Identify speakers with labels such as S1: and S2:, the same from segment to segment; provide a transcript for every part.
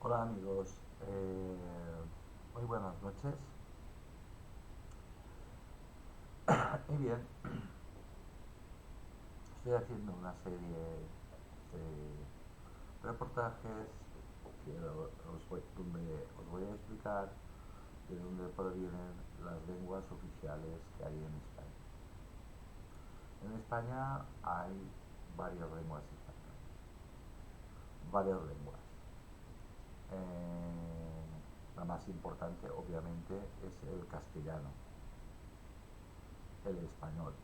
S1: Hola amigos, muy buenas noches. Y bien, estoy haciendo una serie de reportajes donde os voy a explicar de dónde provienen las lenguas oficiales que hay en España. En España hay varias lenguas españolas, varias lenguas. La más importante, obviamente, es el castellano, el español,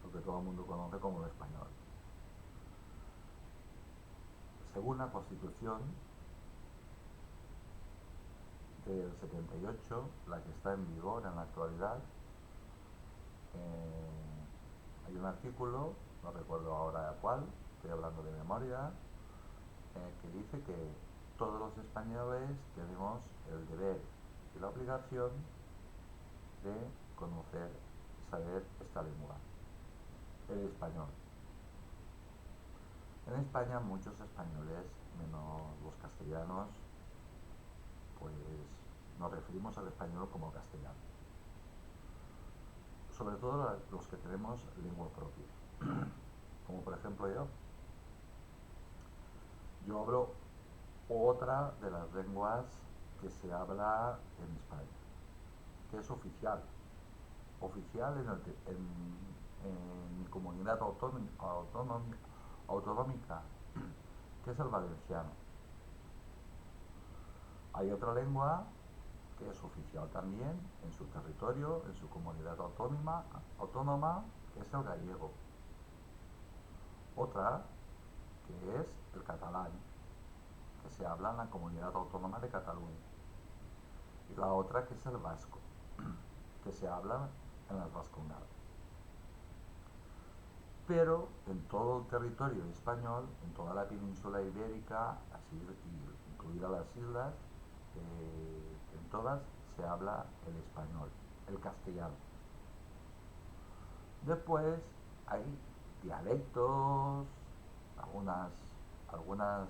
S1: lo que todo el mundo conoce como el español. Según la Constitución del 78, la que está en vigor en la actualidad, hay un artículo, no recuerdo ahora cuál, estoy hablando de memoria, que dice que todos los españoles tenemos el deber y la obligación de conocer y saber esta lengua, el español. En España muchos españoles, menos los castellanos, pues nos referimos al español como castellano. Sobre todo los que tenemos lengua propia, como por ejemplo yo. Yo hablo otra de las lenguas que se habla en España, que es oficial, oficial en mi comunidad autonómica, que es el valenciano. Hay otra lengua que es oficial también en su territorio, en su comunidad autónoma, que es el gallego. Otra que es el catalán, que se habla en la comunidad autónoma de Cataluña. Y la otra que es el vasco, que se habla en las Vascongadas. Pero en todo el territorio español, en toda la península ibérica, así, incluidas las islas, en todas se habla el español, el castellano. Después hay dialectos, algunas, algunas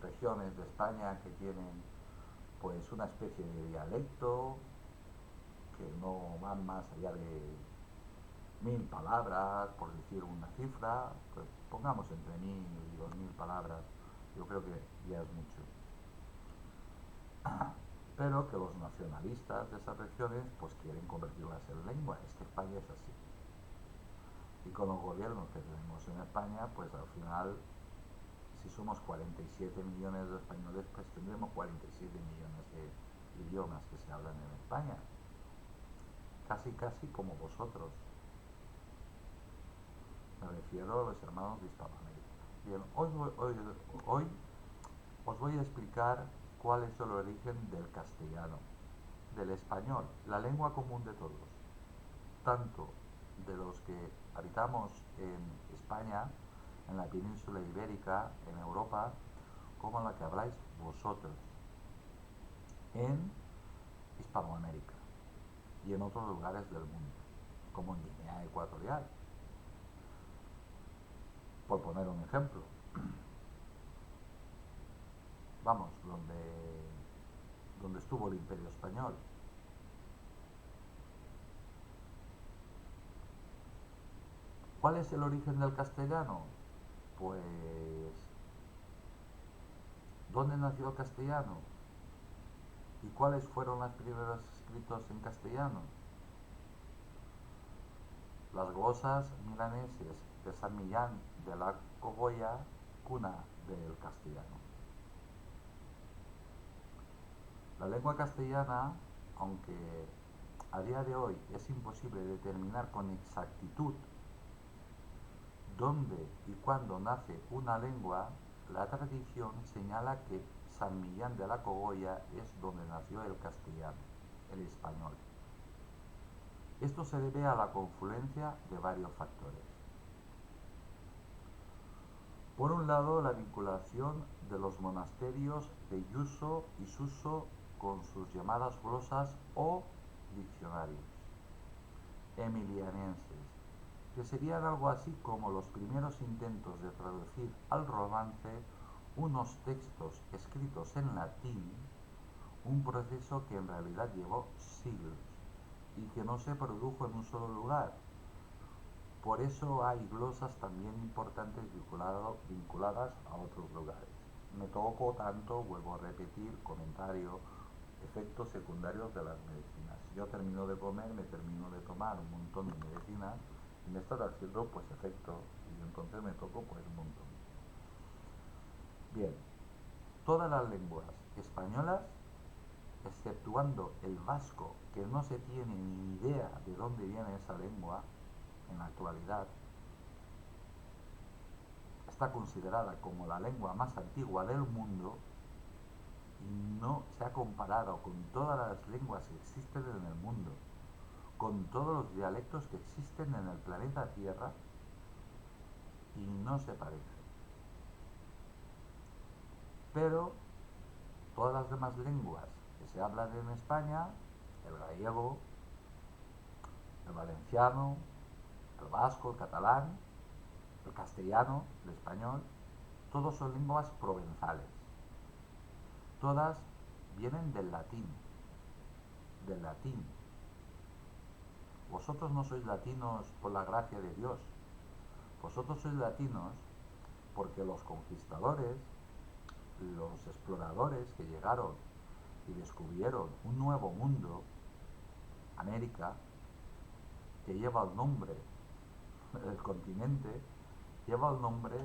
S1: regiones de España que tienen pues una especie de dialecto que no van más allá de 1000 palabras, por decir una cifra, pues pongamos entre 1000 y 2000 palabras, yo creo que ya es mucho. Pero que los nacionalistas de esas regiones pues quieren convertirlas en lengua, es que España es así. Y con los gobiernos que tenemos en España, pues al final, si somos 47 millones de españoles, pues tendremos 47 millones de idiomas que se hablan en España. Casi, casi como vosotros. Me refiero a los hermanos de Hispanoamérica. Bien, hoy os voy a explicar cuál es el origen del castellano, del español, la lengua común de todos, tanto de los que habitamos en España, en la península ibérica, en Europa, como la que habláis vosotros, en Hispanoamérica y en otros lugares del mundo, como en Guinea Ecuatorial, por poner un ejemplo. Vamos, donde estuvo el Imperio Español. ¿Cuál es el origen del castellano? Pues, ¿dónde nació el castellano? ¿Y cuáles fueron los primeros escritos en castellano? Las glosas milaneses de San Millán de la Cogolla, cuna del castellano. La lengua castellana, aunque a día de hoy es imposible determinar con exactitud dónde y cuándo nace una lengua, la tradición señala que San Millán de la Cogolla es donde nació el castellano, el español. Esto se debe a la confluencia de varios factores. Por un lado, la vinculación de los monasterios de Yuso y Suso con sus llamadas glosas o diccionarios emilianenses, que serían algo así como los primeros intentos de traducir al romance unos textos escritos en latín, un proceso que en realidad llevó siglos y que no se produjo en un solo lugar. Por eso hay glosas también importantes vinculadas a otros lugares. Me toco tanto, vuelvo a repetir, comentario, efectos secundarios de las medicinas. Si yo termino de comer, me termino de tomar un montón de medicinas y me están haciendo pues efecto y entonces me toco pues un montón. Bien, todas las lenguas españolas, exceptuando el vasco, que no se tiene ni idea de dónde viene esa lengua en la actualidad, está considerada como la lengua más antigua del mundo y no se ha comparado con todas las lenguas que existen en el mundo, con todos los dialectos que existen en el planeta Tierra y no se parece. Pero todas las demás lenguas que se hablan en España, el gallego, el valenciano, el vasco, el catalán, el castellano, el español, todos son lenguas provenzales. Todas vienen del latín, del latín. Vosotros no sois latinos por la gracia de Dios. Vosotros sois latinos porque los conquistadores, los exploradores que llegaron y descubrieron un nuevo mundo, América, que lleva el nombre, el continente, lleva el nombre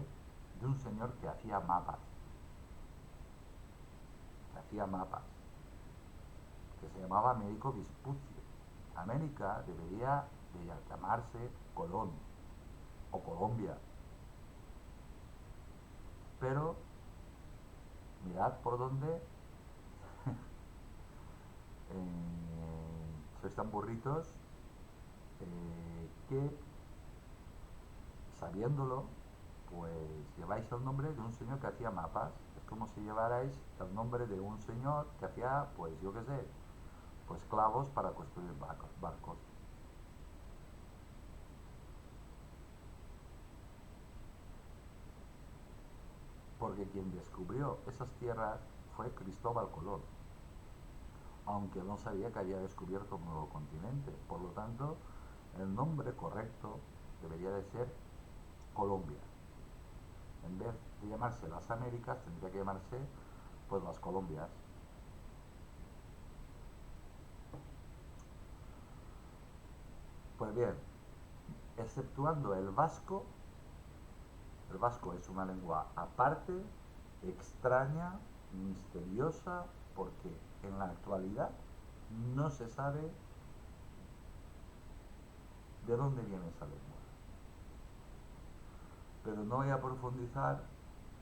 S1: de un señor que hacía mapas, que se llamaba Américo Vespucio. América debería de llamarse Colón o Colombia, pero mirad por dónde sois tan burritos que sabiéndolo pues lleváis el nombre de un señor que hacía mapas. Es como si llevarais el nombre de un señor que hacía, pues yo qué sé, pues clavos para construir barcos. Porque quien descubrió esas tierras fue Cristóbal Colón, aunque no sabía que había descubierto un nuevo continente. Por lo tanto, el nombre correcto debería de ser Colombia. En vez de llamarse las Américas, tendría que llamarse pues las Colombias. Pues bien, exceptuando el vasco es una lengua aparte, extraña, misteriosa, porque en la actualidad no se sabe de dónde viene esa lengua. Pero no voy a profundizar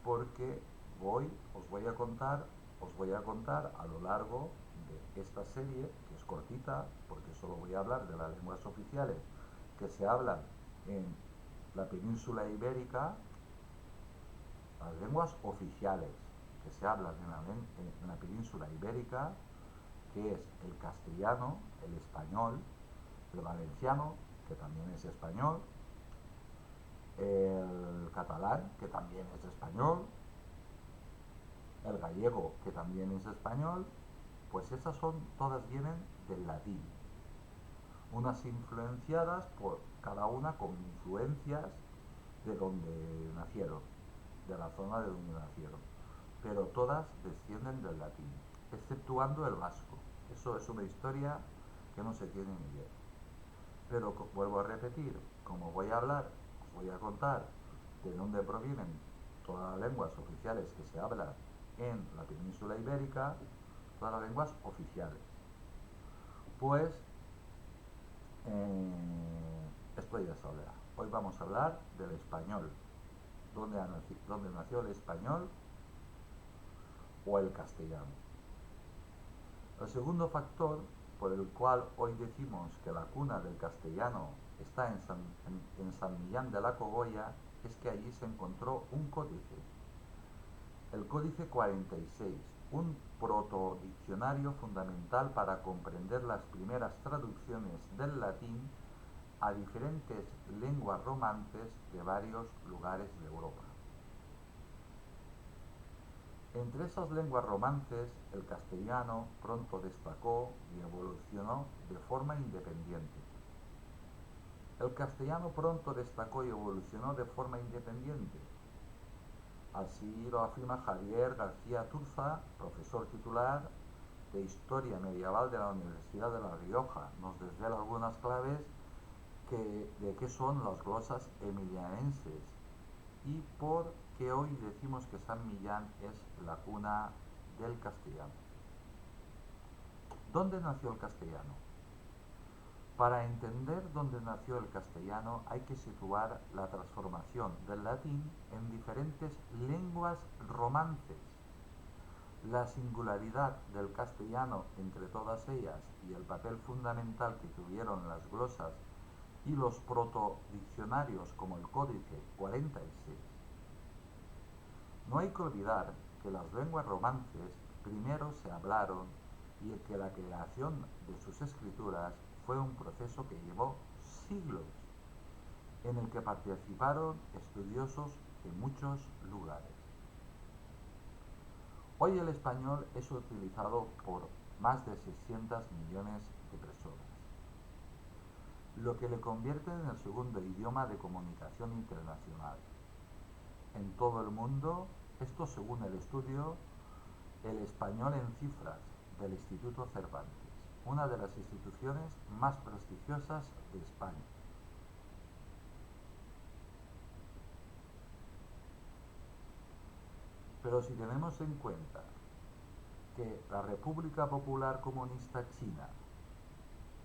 S1: porque os voy a contar a lo largo de esta serie, que es cortita, porque solo voy a hablar de las lenguas oficiales que se hablan en la península ibérica, las lenguas oficiales que se hablan en la península ibérica, que es el castellano, el español, el valenciano, que también es español, el catalán, que también es español, el gallego, que también es español, pues esas son, todas vienen del latín. Unas influenciadas por cada una con influencias de donde nacieron, de la zona de donde nacieron. Pero todas descienden del latín, exceptuando el vasco. Eso es una historia que no se tiene ni idea. Pero vuelvo a repetir, como voy a hablar, os voy a contar de dónde provienen todas las lenguas oficiales que se hablan en la península ibérica, todas las lenguas oficiales. Pues esto ya se hablará. Hoy vamos a hablar del español, dónde nació el español o el castellano. El segundo factor por el cual hoy decimos que la cuna del castellano está en San Millán de la Cogolla es que allí se encontró un códice, el Códice 46, un protodiccionario fundamental para comprender las primeras traducciones del latín a diferentes lenguas romances de varios lugares de Europa. Entre esas lenguas romances, el castellano pronto destacó y evolucionó de forma independiente. El castellano pronto destacó y evolucionó de forma independiente. Así lo afirma Javier García Turza, profesor titular de Historia Medieval de la Universidad de La Rioja. Nos desvela algunas claves de qué son las glosas emilianenses y por qué hoy decimos que San Millán es la cuna del castellano. ¿Dónde nació el castellano? Para entender dónde nació el castellano hay que situar la transformación del latín en diferentes lenguas romances. La singularidad del castellano entre todas ellas y el papel fundamental que tuvieron las glosas y los protodiccionarios como el Códice 46. No hay que olvidar que las lenguas romances primero se hablaron y que la creación de sus escrituras fue un proceso que llevó siglos, en el que participaron estudiosos de muchos lugares. Hoy el español es utilizado por más de 600 millones de personas, lo que le convierte en el segundo idioma de comunicación internacional. En todo el mundo, esto según el estudio El español en cifras del Instituto Cervantes, una de las instituciones más prestigiosas de España. Pero si tenemos en cuenta que la República Popular Comunista China,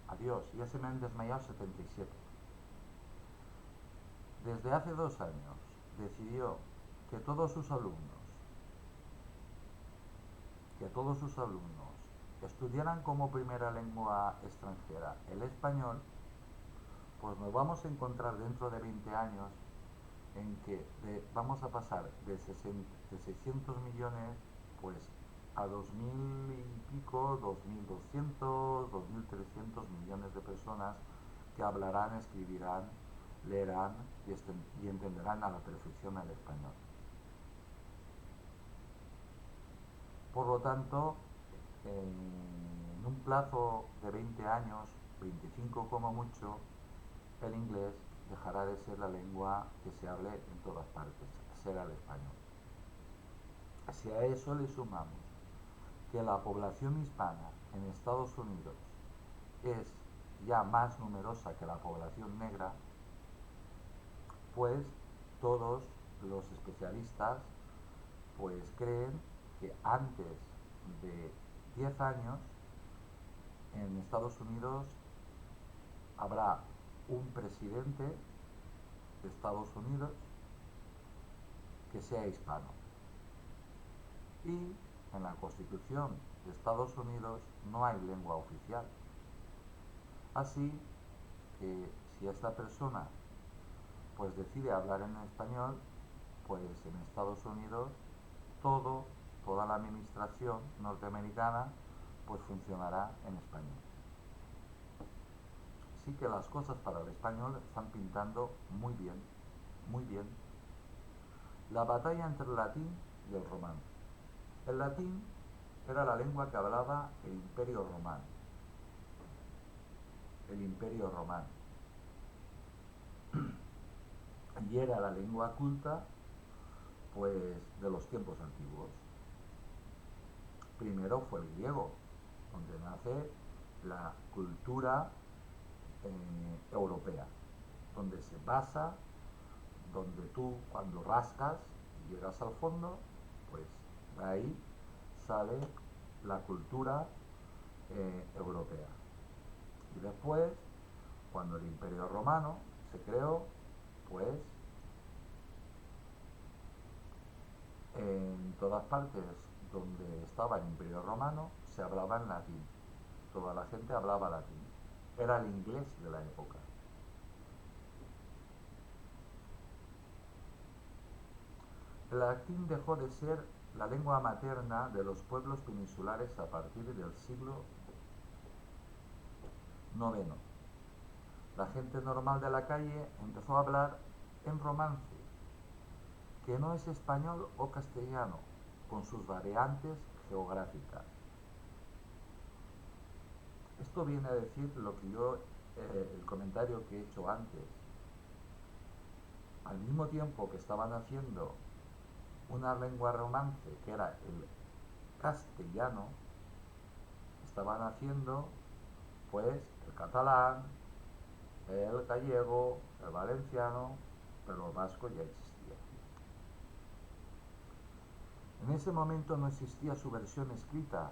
S1: adiós, ya se me han desmayado 77, desde hace 2 años decidió que todos sus alumnos, estudiaran como primera lengua extranjera el español, pues nos vamos a encontrar dentro de 20 años en que vamos a pasar de 600 millones pues a 2000 y pico, 2200, 2300 millones de personas que hablarán, escribirán, leerán y entenderán a la perfección el español. Por lo tanto, en un plazo de 20 años, 25 como mucho, el inglés dejará de ser la lengua que se hable en todas partes, será el español. Si a eso le sumamos que la población hispana en Estados Unidos es ya más numerosa que la población negra, pues todos los especialistas pues creen que antes de 10 años en Estados Unidos habrá un presidente de Estados Unidos que sea hispano. Y en la Constitución de Estados Unidos no hay lengua oficial. Así que si esta persona pues decide hablar en español, pues en Estados Unidos toda la administración norteamericana pues funcionará en español. Así que las cosas para el español están pintando muy bien, muy bien. La batalla entre el latín y el román. El latín era la lengua que hablaba el Imperio Romano. El Imperio Romano. Y era la lengua culta, pues, de los tiempos antiguos. Primero fue el griego, donde nace la cultura europea, donde se basa, donde tú cuando rascas y llegas al fondo, pues de ahí sale la cultura europea. Y después, cuando el Imperio Romano se creó, pues en todas partes donde estaba el Imperio Romano se hablaba en latín. Toda la gente hablaba latín. Era el inglés de la época. El latín dejó de ser la lengua materna de los pueblos peninsulares a partir del siglo IX. La gente normal de la calle empezó a hablar en romance, que no es español o castellano, con sus variantes geográficas. Esto viene a decir lo que el comentario que he hecho antes. Al mismo tiempo que estaban haciendo una lengua romance, que era el castellano, estaban haciendo pues el catalán, el gallego, el valenciano, pero el vasco ya existía. En ese momento no existía su versión escrita,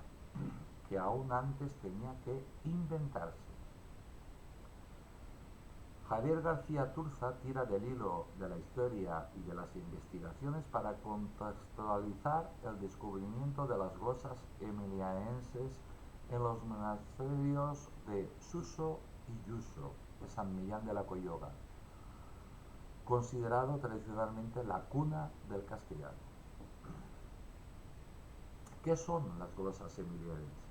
S1: que aún antes tenía que inventarse. Javier García Turza tira del hilo de la historia y de las investigaciones para contextualizar el descubrimiento de las glosas emilianenses en los monasterios de Suso y Yuso, de San Millán de la Coyoga, considerado tradicionalmente la cuna del castellano. ¿Qué son las glosas emilianenses?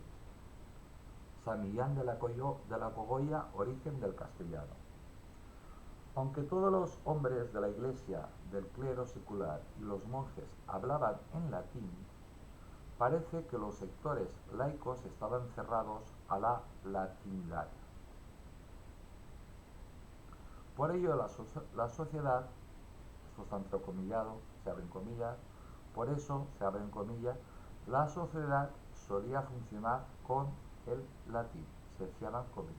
S1: San Millán de la Cogolla, origen del castellano. Aunque todos los hombres de la iglesia, del clero secular y los monjes hablaban en latín, parece que los sectores laicos estaban cerrados a la latinidad. Por ello la sociedad, esto está entrecomillado, se abren comillas, por eso se abren comillas, la sociedad solía funcionar con el latín, se cierran comillas,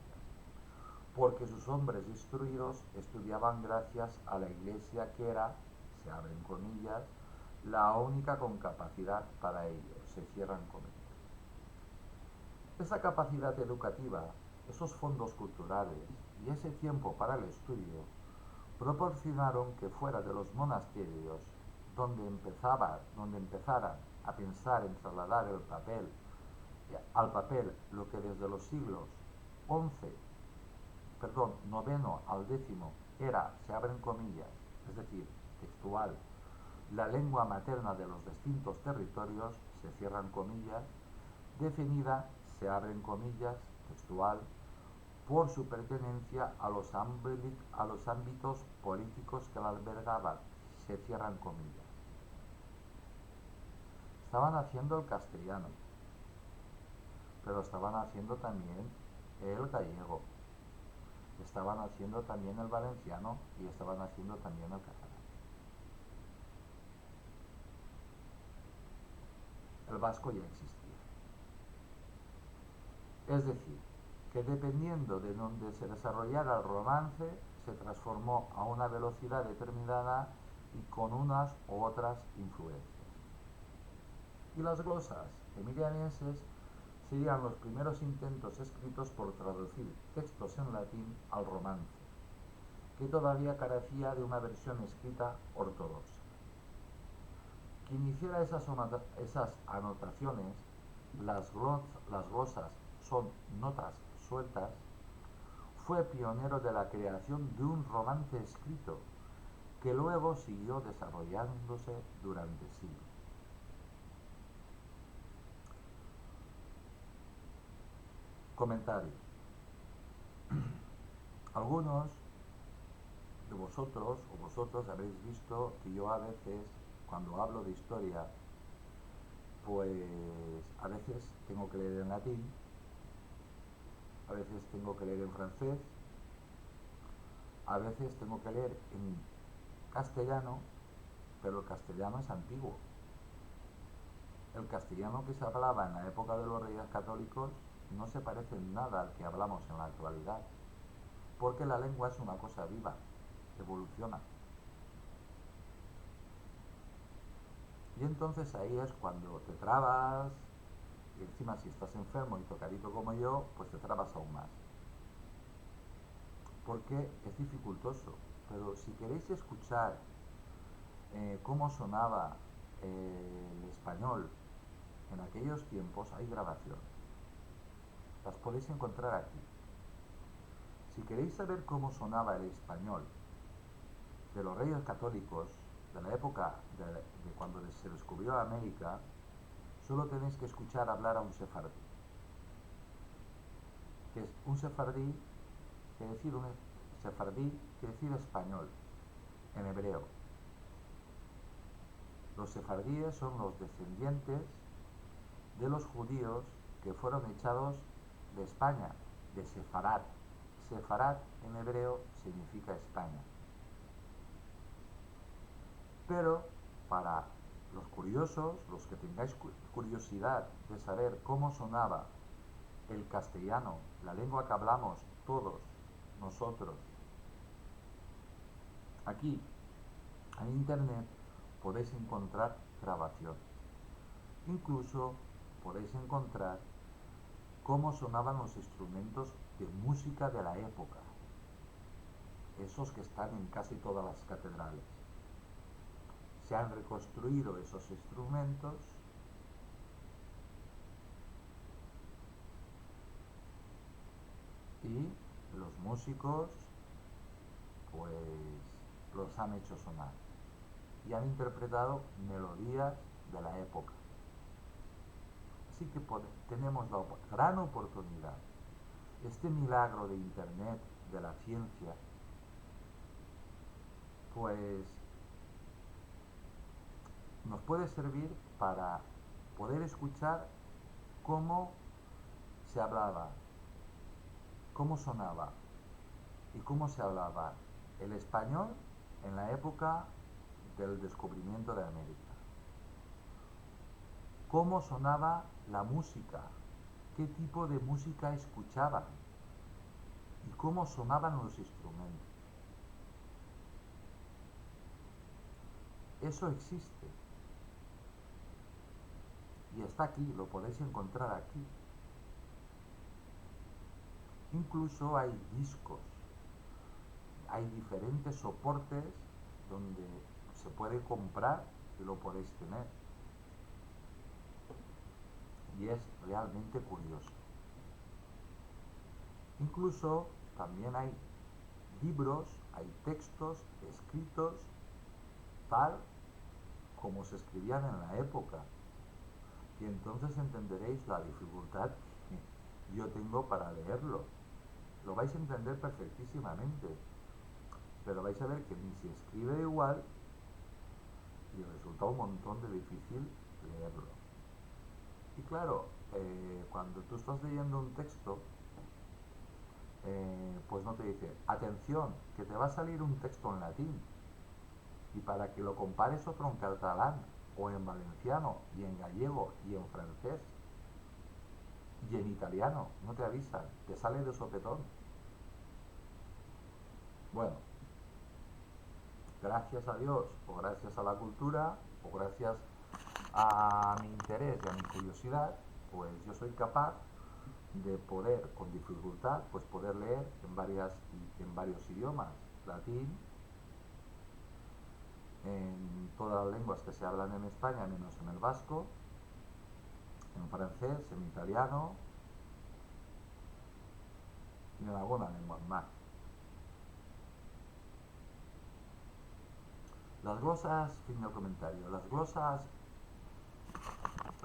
S1: porque sus hombres instruidos estudiaban gracias a la iglesia que era, se abren comillas, la única con capacidad para ello, se cierran comillas. Esa capacidad educativa, esos fondos culturales y ese tiempo para el estudio proporcionaron que fuera de los monasterios donde empezaran a pensar en trasladar al papel lo que desde los siglos noveno al décimo era, se abren comillas, es decir, textual, la lengua materna de los distintos territorios, se cierran comillas, definida, se abren comillas, textual, por su pertenencia a los ámbitos políticos que la albergaban, se cierran comillas. Estaban haciendo el castellano, pero estaban haciendo también el gallego, estaban haciendo también el valenciano y estaban haciendo también el catalán. El vasco ya existía. Es decir, que dependiendo de donde se desarrollara el romance, se transformó a una velocidad determinada y con unas u otras influencias. Y las glosas emilianenses serían los primeros intentos escritos por traducir textos en latín al romance, que todavía carecía de una versión escrita ortodoxa. Quien hiciera esas anotaciones, las glosas son notas sueltas, fue pionero de la creación de un romance escrito que luego siguió desarrollándose durante siglos. Comentario. Algunos de vosotros o vosotros habréis visto que yo a veces, cuando hablo de historia, pues a veces tengo que leer en latín, a veces tengo que leer en francés, a veces tengo que leer en castellano, pero el castellano es antiguo. El castellano que se hablaba en la época de los Reyes Católicos no se parece en nada al que hablamos en la actualidad, porque la lengua es una cosa viva, evoluciona. Y entonces ahí es cuando te trabas, y encima si estás enfermo y tocadito como yo, pues te trabas aún más. Porque es dificultoso. Pero si queréis escuchar cómo sonaba el español en aquellos tiempos, hay grabaciones. Las podéis encontrar aquí. Si queréis saber cómo sonaba el español de los Reyes Católicos, de la época de cuando se descubrió América, solo tenéis que escuchar hablar a un sefardí. Que es un sefardí, quiere decir español, en hebreo. Los sefardíes son los descendientes de los judíos que fueron echados de España, de Sefarad. Sefarad en hebreo significa España. Pero para los curiosos, los que tengáis curiosidad de saber cómo sonaba el castellano, la lengua que hablamos todos nosotros, aquí en internet podéis encontrar grabaciones. Incluso podéis encontrar cómo sonaban los instrumentos de música de la época, esos que están en casi todas las catedrales. Se han reconstruido esos instrumentos y los músicos pues los han hecho sonar y han interpretado melodías de la época. Así que tenemos la gran oportunidad, este milagro de internet, de la ciencia, pues nos puede servir para poder escuchar cómo se hablaba, cómo sonaba y cómo se hablaba el español en la época del descubrimiento de América. Cómo sonaba la música, qué tipo de música escuchaban y cómo sonaban los instrumentos. Eso existe y está aquí, lo podéis encontrar aquí. Incluso hay discos, hay diferentes soportes donde se puede comprar y lo podéis tener. Y es realmente curioso. Incluso también hay libros, hay textos escritos tal como se escribían en la época. Y entonces entenderéis la dificultad que yo tengo para leerlo. Lo vais a entender perfectísimamente, pero vais a ver que ni se escribe igual y resulta un montón de difícil leerlo. Y claro, cuando tú estás leyendo un texto, pues no te dice, atención, que te va a salir un texto en latín. Y para que lo compares otro en catalán, o en valenciano, y en gallego, y en francés, y en italiano, no te avisan, te sale de sopetón. Bueno, gracias a Dios, o gracias a la cultura, o gracias a mi interés y a mi curiosidad, pues yo soy capaz de poder, con dificultad, pues poder leer en varios idiomas, latín, en todas las lenguas que se hablan en España, menos en el vasco, en francés, en italiano y en alguna lengua más. Las glosas, fin del comentario, las glosas,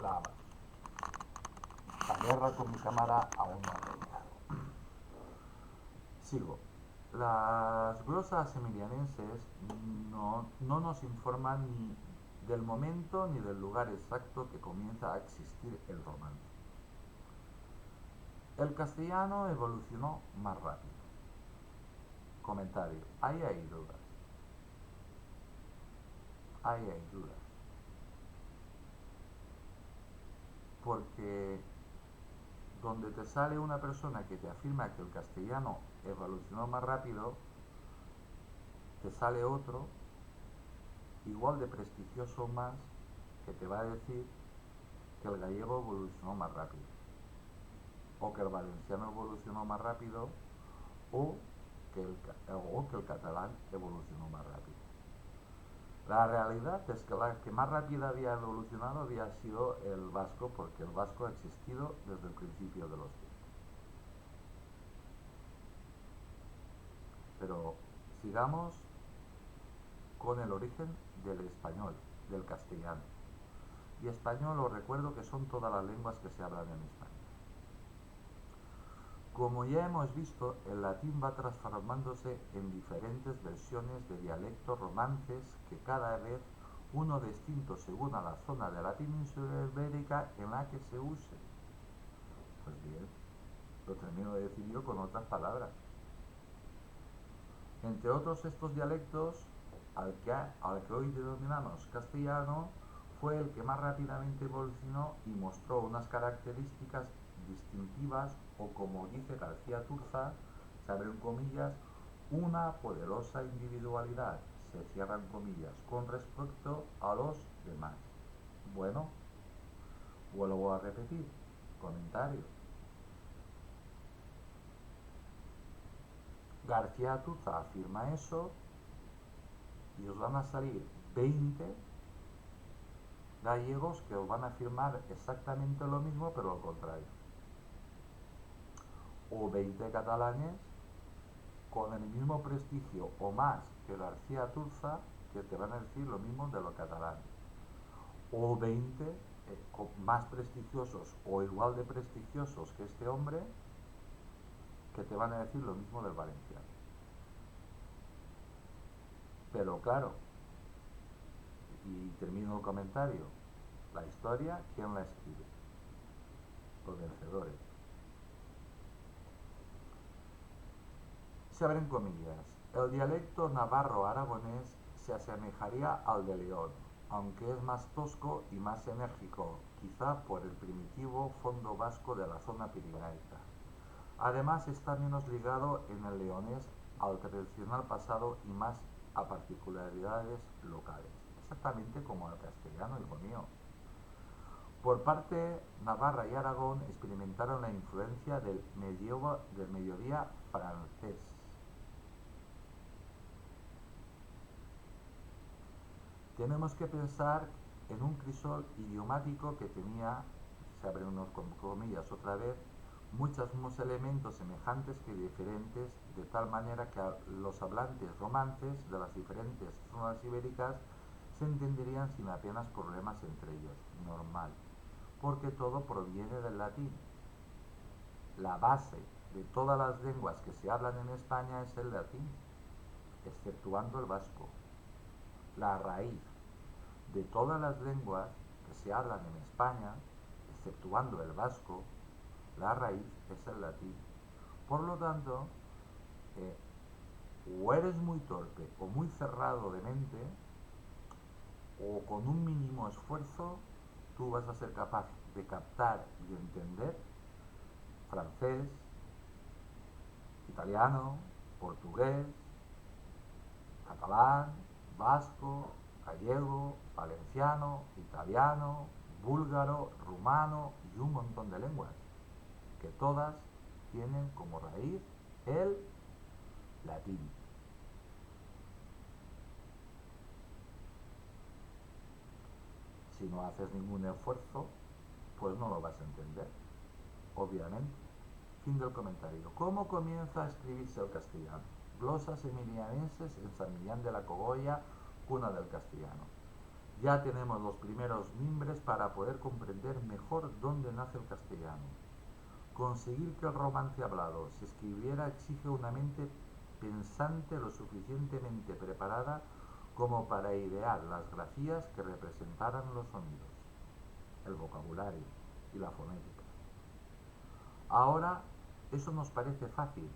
S1: la, la guerra con mi cámara aún no ha terminado. Sigo. Las glosas emilianenses no nos informan ni del momento ni del lugar exacto que comienza a existir el romance. El castellano evolucionó más rápido. Comentario. Ahí hay dudas. Ahí hay dudas. Porque donde te sale una persona que te afirma que el castellano evolucionó más rápido, te sale otro igual de prestigioso más que te va a decir que el gallego evolucionó más rápido, o que el valenciano evolucionó más rápido, o que el catalán evolucionó más rápido. La realidad es que la que más rápido había evolucionado había sido el vasco, porque el vasco ha existido desde el principio de los tiempos. Pero sigamos con el origen del español, del castellano. Y español os recuerdo que son todas las lenguas que se hablan en España. Como ya hemos visto, el latín va transformándose en diferentes versiones de dialectos romances que cada vez uno distinto según a la zona de la península ibérica en la que se use. Pues bien, lo termino de decir yo con otras palabras. Entre otros estos dialectos, al que hoy denominamos castellano, fue el que más rápidamente evolucionó y mostró unas características distintivas o, como dice García Turza, se abren comillas, una poderosa individualidad, se cierran comillas, con respecto a los demás. Bueno, vuelvo a repetir, comentario. García Turza afirma eso y os van a salir 20 gallegos que os van a afirmar exactamente lo mismo pero lo contrario. O 20 catalanes con el mismo prestigio o más que García Turza que te van a decir lo mismo de los catalanes. O 20 más prestigiosos o igual de prestigiosos que este hombre que te van a decir lo mismo del valenciano. Pero claro, y termino el comentario, la historia, ¿quién la escribe? Los vencedores. Se abren comillas. El dialecto navarro-aragonés se asemejaría al de León, aunque es más tosco y más enérgico, quizá por el primitivo fondo vasco de la zona pirenaica. Además está menos ligado en el leonés al tradicional pasado y más a particularidades locales, exactamente como el castellano, hijo mío. Por parte Navarra y Aragón experimentaron la influencia del mediodía francés. Tenemos que pensar en un crisol idiomático que tenía, se abren unos comillas otra vez, muchos elementos semejantes que diferentes, de tal manera que los hablantes romances de las diferentes zonas ibéricas se entenderían sin apenas problemas entre ellos. Normal, porque todo proviene del latín. La base de todas las lenguas que se hablan en España es el latín, exceptuando el vasco. La raíz de todas las lenguas que se hablan en España, exceptuando el vasco, la raíz es el latín. Por lo tanto, o eres muy torpe o muy cerrado de mente, o con un mínimo esfuerzo, tú vas a ser capaz de captar y entender francés, italiano, portugués, catalán, vasco, gallego, valenciano, italiano, búlgaro, rumano y un montón de lenguas, que todas tienen como raíz el latín. Si no haces ningún esfuerzo, pues no lo vas a entender, obviamente. Fin del comentario. ¿Cómo comienza a escribirse el castellano? Glosas emilianenses en San Millán de la Cogolla, cuna del castellano. Ya tenemos los primeros mimbres para poder comprender mejor dónde nace el castellano. Conseguir que el romance hablado se escribiera exige una mente pensante lo suficientemente preparada como para idear las grafías que representaran los sonidos, el vocabulario y la fonética. Ahora eso nos parece fácil,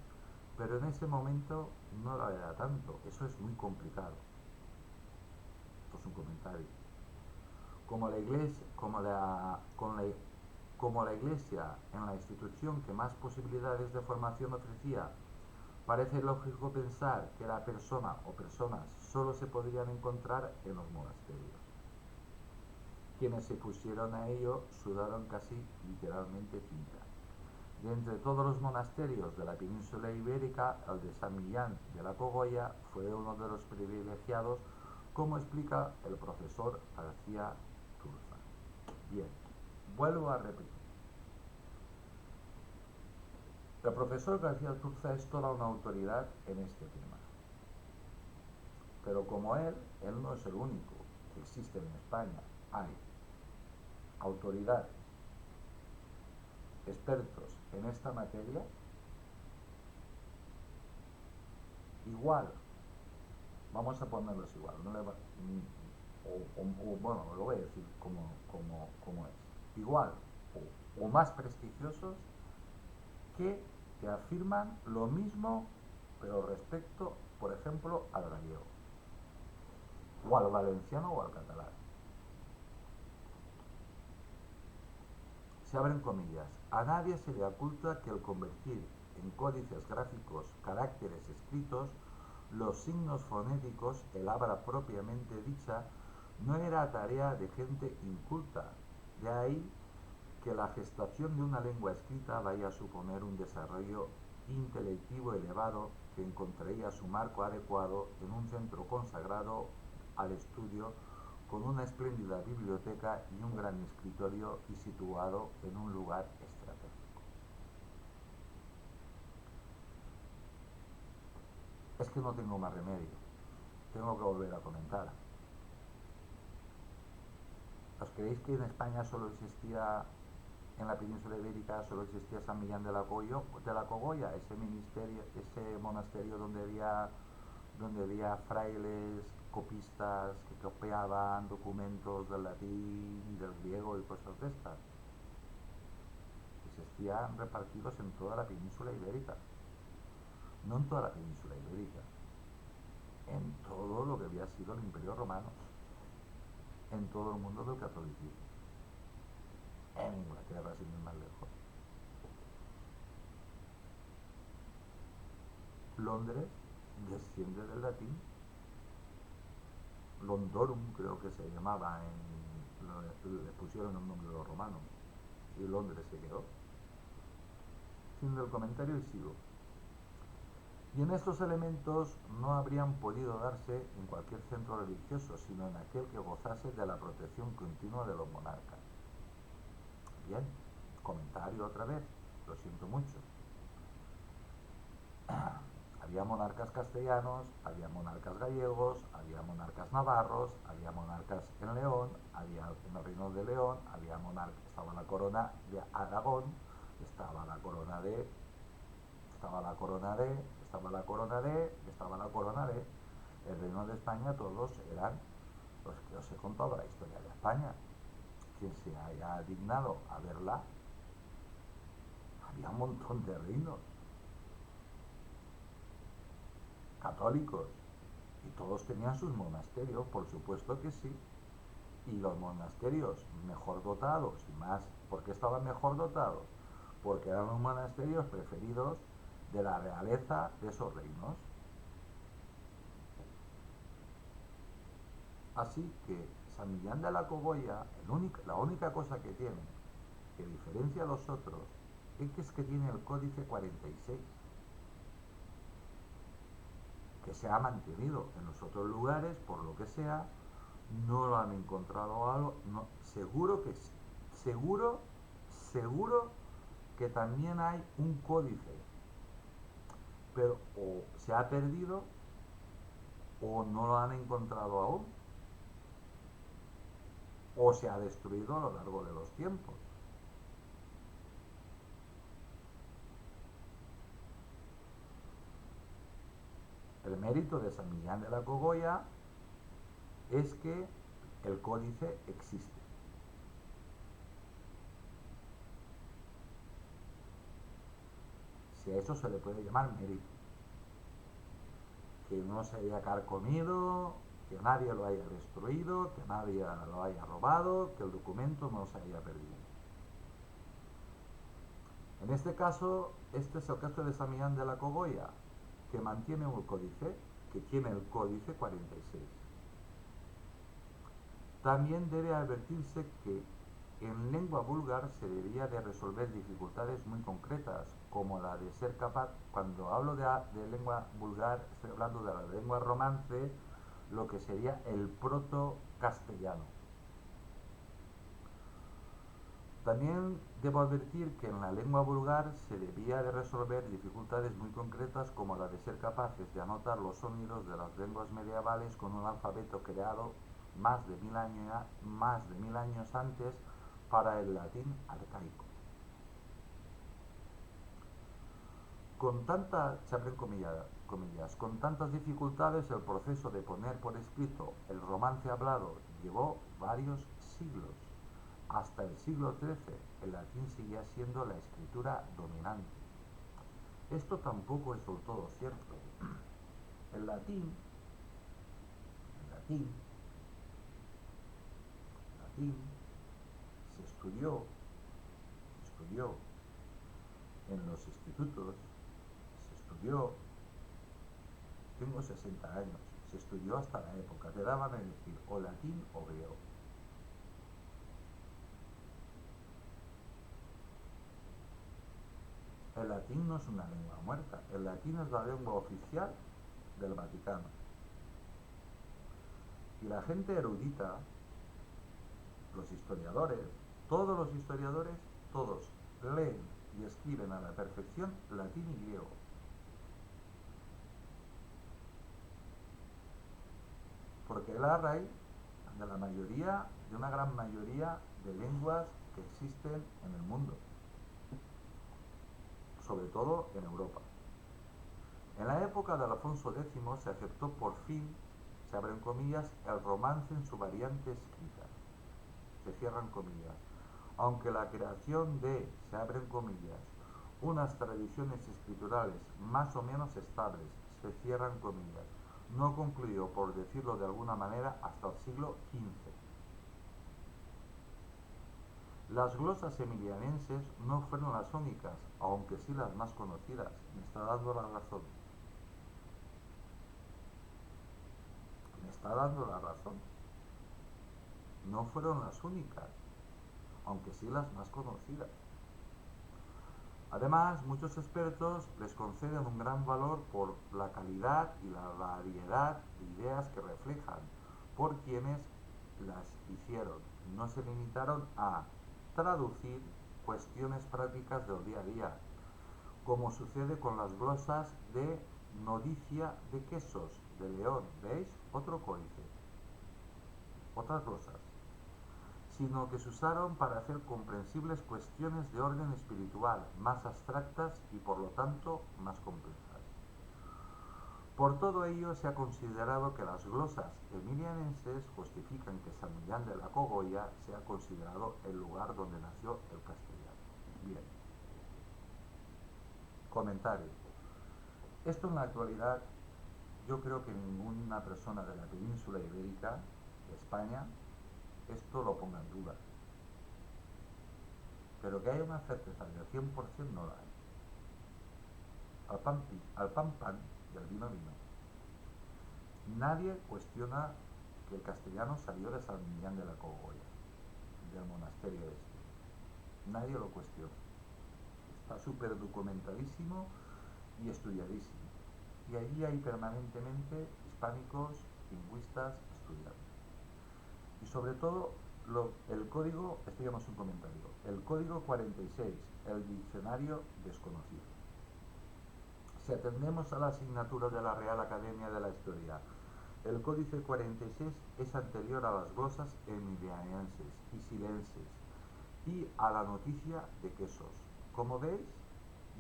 S1: pero en ese momento no lo era tanto, eso es muy complicado. Esto es un comentario. Como la iglesia, como la iglesia en la institución que más posibilidades de formación ofrecía, parece lógico pensar que la persona o personas solo se podrían encontrar en los monasterios. Quienes se pusieron a ello sudaron casi literalmente tinta. De entre todos los monasterios de la península ibérica, el de San Millán de la Cogolla fue uno de los privilegiados, como explica el profesor García Turza. Bien, vuelvo a repetir. El profesor García Turza es toda una autoridad en este tema. Pero como él no es el único que existe en España. Hay autoridades, expertos en esta materia, igual, vamos a ponerlos igual, bueno, lo voy a decir como es, igual o más prestigiosos que te afirman lo mismo, pero respecto, por ejemplo, al gallego, o al valenciano o al catalán. Se abren comillas. A nadie se le oculta que el convertir en códices gráficos caracteres escritos, los signos fonéticos, el habla propiamente dicha, no era tarea de gente inculta. De ahí que la gestación de una lengua escrita vaya a suponer un desarrollo intelectivo elevado que encontraría su marco adecuado en un centro consagrado al estudio con una espléndida biblioteca y un gran escritorio y situado en un lugar estratégico. Es que no tengo más remedio. Tengo que volver a comentar. ¿Os creéis que en España solo existía, en la península ibérica, solo existía San Millán de la Cogolla, ese ministerio, ese monasterio donde había frailes copistas que copiaban documentos del latín y del griego y cosas de estas? Existían repartidos en toda la península ibérica, no en toda la península ibérica, en todo lo que había sido el Imperio Romano, en todo el mundo del catolicismo, en Inglaterra, sin ir más lejos. Londres desciende del latín. Londorum creo que se llamaba, le pusieron el nombre de los romanos, y Londres se quedó. Fin del comentario y sigo. Y en estos elementos no habrían podido darse en cualquier centro religioso, sino en aquel que gozase de la protección continua de los monarcas. Bien, comentario otra vez, lo siento mucho. Había monarcas castellanos, había monarcas gallegos, había monarcas navarros, había monarcas en León, había en el Reino de León, había estaba la corona de Aragón, estaba la corona de, estaba la corona de, estaba la corona de, estaba la corona de. El Reino de España todos eran los que os he contado la historia de España. Quien se haya dignado a verla, había un montón de reinos católicos y todos tenían sus monasterios, por supuesto que sí. Y los monasterios mejor dotados y más, ¿por qué estaban mejor dotados? Porque eran los monasterios preferidos de la realeza de esos reinos. Así que San Millán de la Cogolla, la única cosa que tiene que diferencia a los otros es que tiene el códice 46, que se ha mantenido en los otros lugares, por lo que sea, no lo han encontrado algo, no, seguro que sí, seguro, seguro que también hay un códice, pero o se ha perdido o no lo han encontrado aún, o se ha destruido a lo largo de los tiempos. El mérito de San Millán de la Cogolla es que el códice existe. Si a eso se le puede llamar mérito. Que no se haya carcomido, que nadie lo haya destruido, que nadie lo haya robado, que el documento no se haya perdido. En este caso, este es el caso de San Millán de la Cogolla, que mantiene un códice, que tiene el códice 46. También debe advertirse que en lengua vulgar se debería de resolver dificultades muy concretas, como la de ser capaz, cuando hablo de lengua vulgar, estoy hablando de la lengua romance, lo que sería el proto-castellano. También debo advertir que en la lengua vulgar se debía de resolver dificultades muy concretas como la de ser capaces de anotar los sonidos de las lenguas medievales con un alfabeto creado más de mil años antes para el latín arcaico. Se abren comillas, con tantas dificultades el proceso de poner por escrito el romance hablado llevó varios siglos. Hasta el siglo XIII el latín seguía siendo la escritura dominante. Esto tampoco es del todo cierto. El latín, el latín, el latín se estudió en los institutos, se estudió, tengo 60 años, se estudió hasta la época, te daban a elegir o latín o griego. El latín no es una lengua muerta, el latín es la lengua oficial del Vaticano. Y la gente erudita, los historiadores, todos los historiadores, todos leen y escriben a la perfección latín y griego. Porque es la raíz de la mayoría, de una gran mayoría de lenguas que existen en el mundo, sobre todo en Europa. En la época de Alfonso X se aceptó por fin, se abren comillas, el romance en su variante escrita, se cierran comillas, aunque la creación de, se abren comillas, unas tradiciones escriturales más o menos estables, se cierran comillas, no concluyó, por decirlo de alguna manera, hasta el siglo XV. Las glosas emilianenses no fueron las únicas, aunque sí las más conocidas. Me está dando la razón. Me está dando la razón. No fueron las únicas, aunque sí las más conocidas. Además, muchos expertos les conceden un gran valor por la calidad y la variedad de ideas que reflejan, por quienes las hicieron. No se limitaron a traducir cuestiones prácticas del día a día, como sucede con las glosas de Nodicia de Quesos de León. ¿Veis? Otro códice. Otras glosas. Sino que se usaron para hacer comprensibles cuestiones de orden espiritual, más abstractas y por lo tanto más complejas. Por todo ello se ha considerado que las glosas emilianenses justifican que San Millán de la Cogolla sea considerado el lugar donde nació el castellano. Bien. Comentario. Esto en la actualidad yo creo que ninguna persona de la península ibérica, de España, esto lo ponga en duda. Pero que haya una certeza del 100% no la hay. Al pan pan y al vino vino. Nadie cuestiona que el castellano salió de San Millán de la Cogolla, del monasterio este. Nadie lo cuestiona. Está súper documentadísimo y estudiadísimo. Y allí hay permanentemente hispánicos, lingüistas estudiando. Y sobre todo el código, esto ya no es un comentario, el código 46, el diccionario desconocido. Si atendemos a la asignatura de la Real Academia de la Historia, el códice 46 es anterior a las glosas emilianenses y silenses y a la noticia de quesos. Como veis,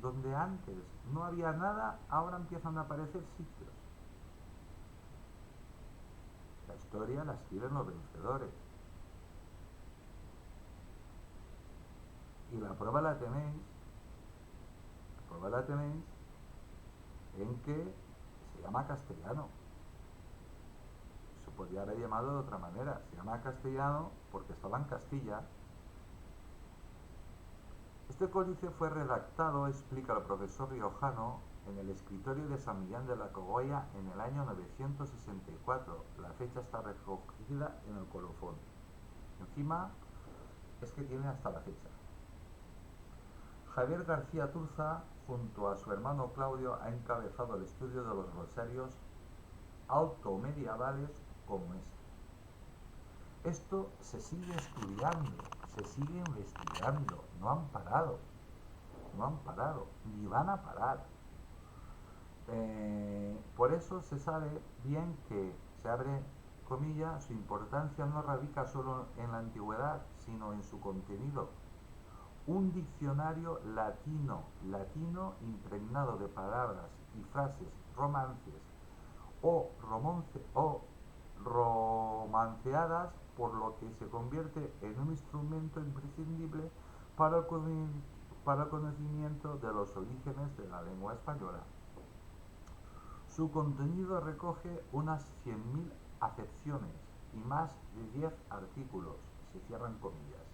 S1: donde antes no había nada, ahora empiezan a aparecer sitios. La historia la escriben los vencedores. Y la prueba la tenéis en que se llama castellano. Se podría haber llamado de otra manera. Se llama castellano porque estaba en Castilla. Este códice fue redactado, explica el profesor riojano, en el escritorio de San Millán de la Cogolla en el año 964. La fecha está recogida en el colofón. Encima es que tiene hasta la fecha. Javier García Turza, junto a su hermano Claudio, ha encabezado el estudio de los rosarios altomedievales como este. Esto se sigue estudiando, se sigue investigando, no han parado, ni van a parar. Por eso se sabe bien que, se abre comillas, su importancia no radica solo en la antigüedad, sino en su contenido. un diccionario latino impregnado de palabras y frases romances o romanceadas, por lo que se convierte en un instrumento imprescindible para para el conocimiento de los orígenes de la lengua española. Su contenido recoge unas 100.000 acepciones y más de 10 artículos, se cierran comillas.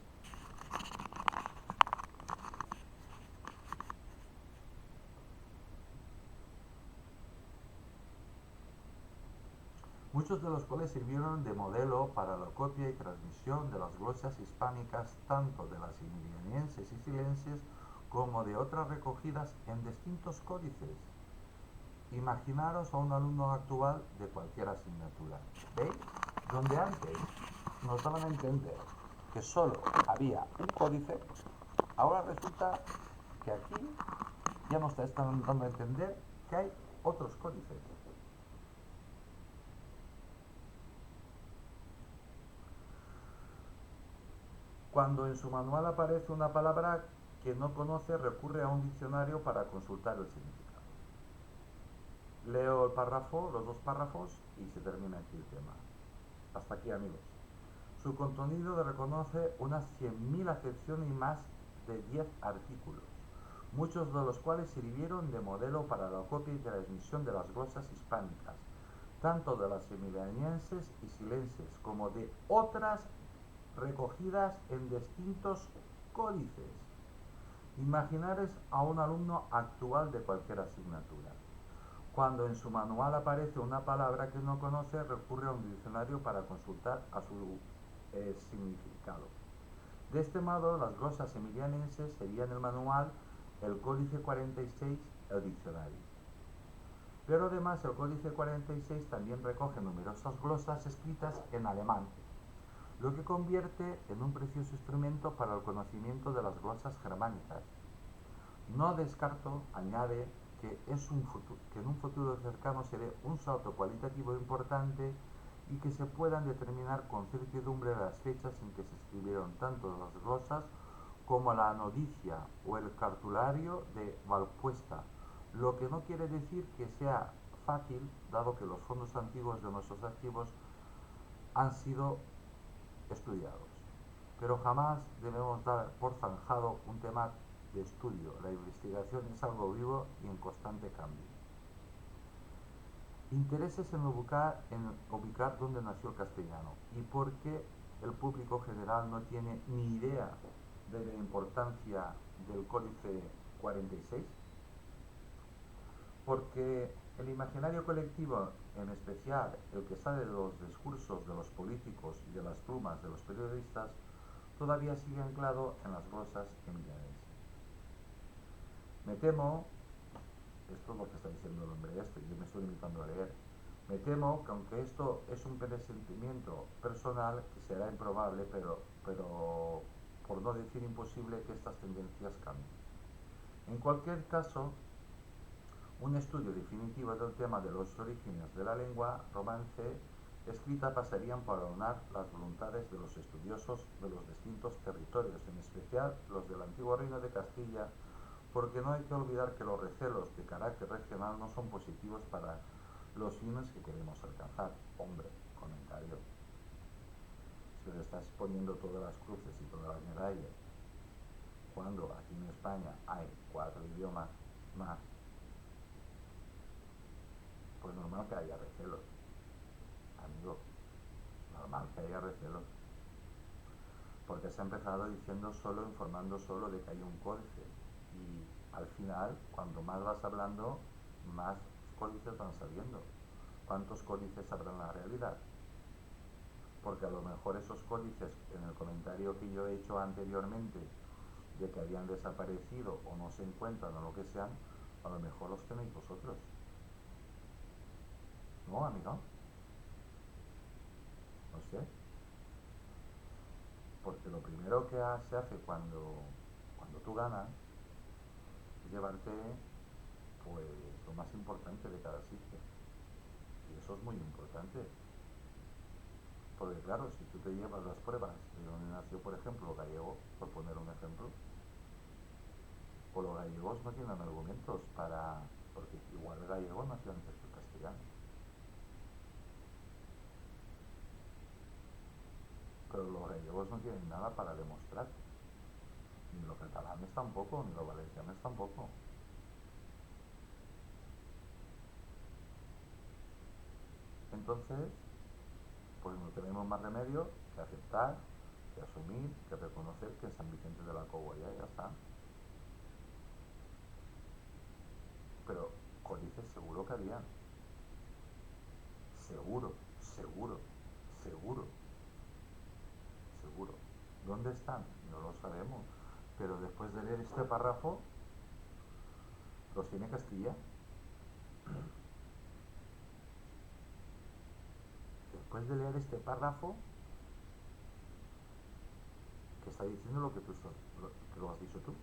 S1: Muchos de los cuales sirvieron de modelo para la copia y transmisión de las glosas hispánicas tanto de las emilianienses y silenses como de otras recogidas en distintos códices. Imaginaros a un alumno actual de cualquier asignatura. ¿Veis? Donde antes nos daban a entender que solo había un códice, ahora resulta que aquí ya nos están dando a entender que hay otros códices. Cuando en su manual aparece una palabra que no conoce, recurre a un diccionario para consultar el significado. Leo el párrafo, los dos párrafos y se termina aquí el tema. Hasta aquí, amigos. Su contenido reconoce unas 100.000 acepciones y más de 10 artículos, muchos de los cuales sirvieron de modelo para la copia y transmisión de las glosas hispánicas, tanto de las emilianienses y silenses como de otras recogidas en distintos códices. Imaginaros a un alumno actual de cualquier asignatura. Cuando en su manual aparece una palabra que no conoce, recurre a un diccionario para consultar a su significado. De este modo, las glosas emilianenses serían el manual, el códice 46 el diccionario. Pero además el códice 46 también recoge numerosas glosas escritas en alemán, lo que convierte en un precioso instrumento para el conocimiento de las glosas germánicas. No descarto, añade, que en un futuro cercano se dé un salto cualitativo importante y que se puedan determinar con certidumbre las fechas en que se escribieron tanto las glosas como la nodicia o el cartulario de Valpuesta, lo que no quiere decir que sea fácil, dado que los fondos antiguos de nuestros archivos han sido estudiados. Pero jamás debemos dar por zanjado un tema de estudio. La investigación es algo vivo y en constante cambio. Intereses en ubicar dónde nació el castellano y por qué el público general no tiene ni idea de la importancia del Códice 46. Porque el imaginario colectivo, en especial el que sale de los discursos de los políticos y de las plumas de los periodistas, todavía sigue anclado en las glosas emilianenses. Me temo, esto es lo que está diciendo el hombre este, yo me estoy limitando a leer, me temo que aunque esto es un presentimiento personal, que será improbable, pero por no decir imposible, que estas tendencias cambien. En cualquier caso, un estudio definitivo del tema de los orígenes de la lengua romance escrita pasarían por aunar las voluntades de los estudiosos de los distintos territorios, en especial los del antiguo reino de Castilla, porque no hay que olvidar que los recelos de carácter regional no son positivos para los fines que queremos alcanzar. Hombre, comentario. Si le estás poniendo todas las cruces y todas las medallas, cuando aquí en España hay 4 idiomas más, pues normal que haya recelos, amigo, normal que haya recelos, porque se ha empezado diciendo solo, informando solo de que hay un códice, y al final, cuando más vas hablando, más códices van saliendo. ¿Cuántos códices habrá en la realidad? Porque a lo mejor esos códices, en el comentario que yo he hecho anteriormente, de que habían desaparecido o no se encuentran o lo que sean, a lo mejor los tenéis vosotros. ¿No, amigo? No sé. Porque lo primero que se hace cuando tú ganas es llevarte pues lo más importante de cada sitio. Y eso es muy importante. Porque claro, si tú te llevas las pruebas de donde nació, por ejemplo, gallego, por poner un ejemplo, gallegos no tienen argumentos para... porque igual el gallego nació antes que el castellano. Pero los gallegos no tienen nada para demostrar. Ni los catalanes tampoco, ni los valencianos tampoco. Entonces, pues no tenemos más remedio que aceptar, que asumir, que reconocer que en San Vicente de la Cogolla ya está. Pero códices seguro que había. Seguro, seguro, seguro, seguro. ¿Dónde están? No lo sabemos. Pero después de leer este párrafo, los tiene Castilla. Después de leer este párrafo, que está diciendo lo que tú estás, que lo has dicho tú.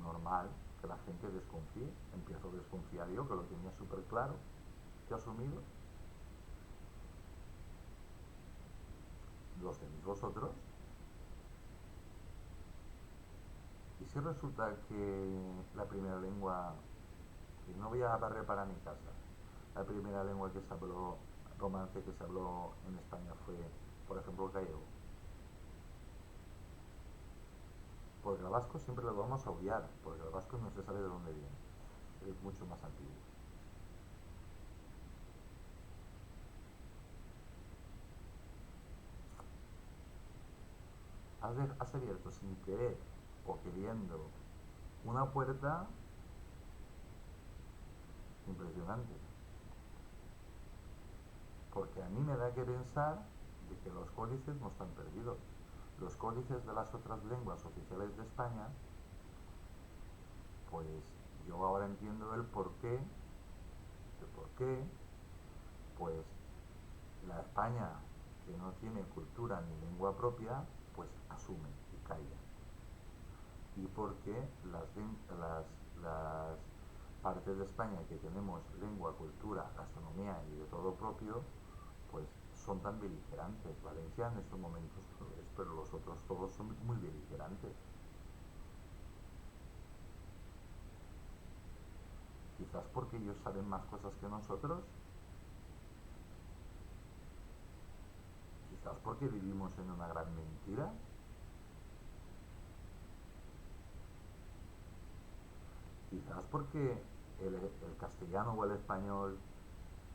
S1: Normal que la gente desconfíe. Empiezo a desconfiar yo, que lo tenía súper claro, que he asumido. ¿Los tenéis vosotros? ¿Y si resulta que la primera lengua, y no voy a barrer para mi casa, la primera lengua que se habló, romance que se habló en España fue, por ejemplo, el gallego? Porque el vasco siempre lo vamos a obviar, porque el vasco no se sabe de dónde viene, es mucho más antiguo. Has abierto sin querer o queriendo una puerta impresionante. Porque a mí me da que pensar de que los códices no están perdidos. Los códices de las otras lenguas oficiales de España, pues yo ahora entiendo el por qué, pues la España que no tiene cultura ni lengua propia, pues asume y calla. Y porque las partes de España que tenemos lengua, cultura, gastronomía y de todo propio, pues son tan beligerantes. Valencia en estos momentos no lo es, pero los otros todos son muy beligerantes. Quizás porque ellos saben más cosas que nosotros, quizás porque vivimos en una gran mentira, quizás porque el castellano o el español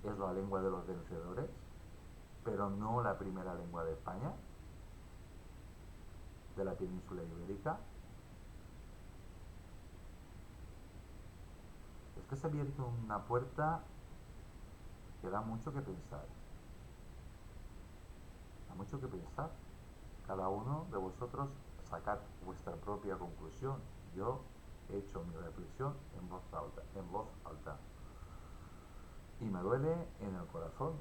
S1: es la lengua de los vencedores, pero no la primera lengua de España, de la península ibérica. Es que se ha abierto una puerta que da mucho que pensar. Da mucho que pensar. Cada uno de vosotros sacad vuestra propia conclusión. Yo he hecho mi reflexión en voz alta, en voz alta. Y me duele en el corazón,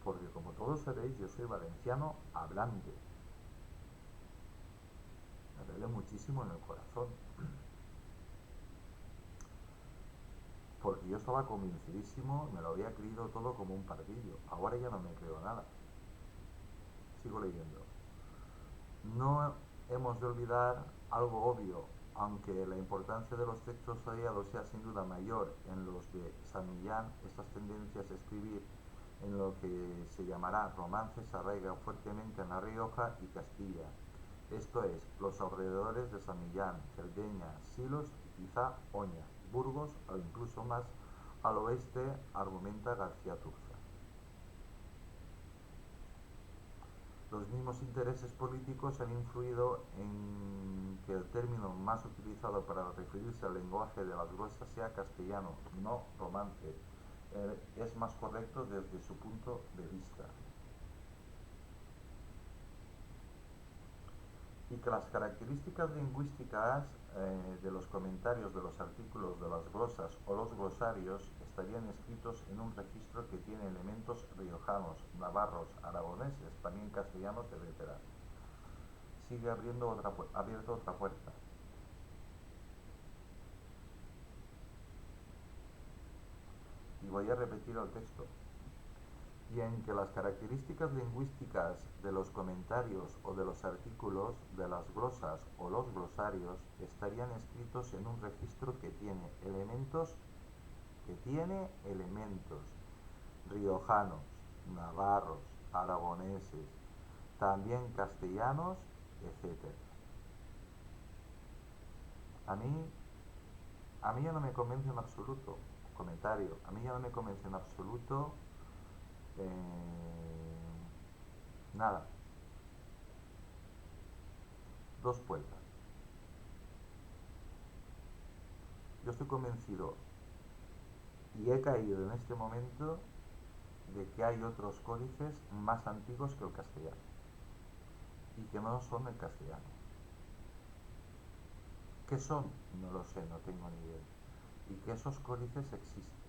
S1: porque como todos sabéis, yo soy valenciano hablante. Me duele muchísimo en el corazón, porque yo estaba convencidísimo, me lo había creído todo como un pardillo. Ahora ya no me creo nada. Sigo leyendo. No hemos de olvidar algo obvio, aunque la importancia de los textos tallados sea sin duda mayor en los de San Millán, estas tendencias a escribir en lo que se llamará romances se arraigan fuertemente en La Rioja y Castilla, esto es, los alrededores de San Millán, Cerdeña, Silos y quizá Oña, Burgos o incluso más al oeste, argumenta García Turza. Los mismos intereses políticos han influido en que el término más utilizado para referirse al lenguaje de las gruesas sea castellano, no romance. Es más correcto desde su punto de vista. Y que las características lingüísticas de los comentarios de los artículos de las glosas o los glosarios estarían escritos en un registro que tiene elementos riojanos, navarros, aragoneses, también castellanos, etc. Sigue abierto otra puerta. Y voy a repetir el texto. y en que las características lingüísticas de los comentarios o de los artículos, de las glosas o los glosarios, estarían escritos en un registro que tiene elementos riojanos, navarros, aragoneses, también castellanos, etcétera. A mí, a mí ya no me convence en absoluto, comentario, a mí ya no me convence en absoluto nada, dos puertas. Yo estoy convencido y he caído en este momento de que hay otros códices más antiguos que el castellano y que no son el castellano. ¿Qué son? No lo sé, no tengo ni idea. Y que esos códices existen,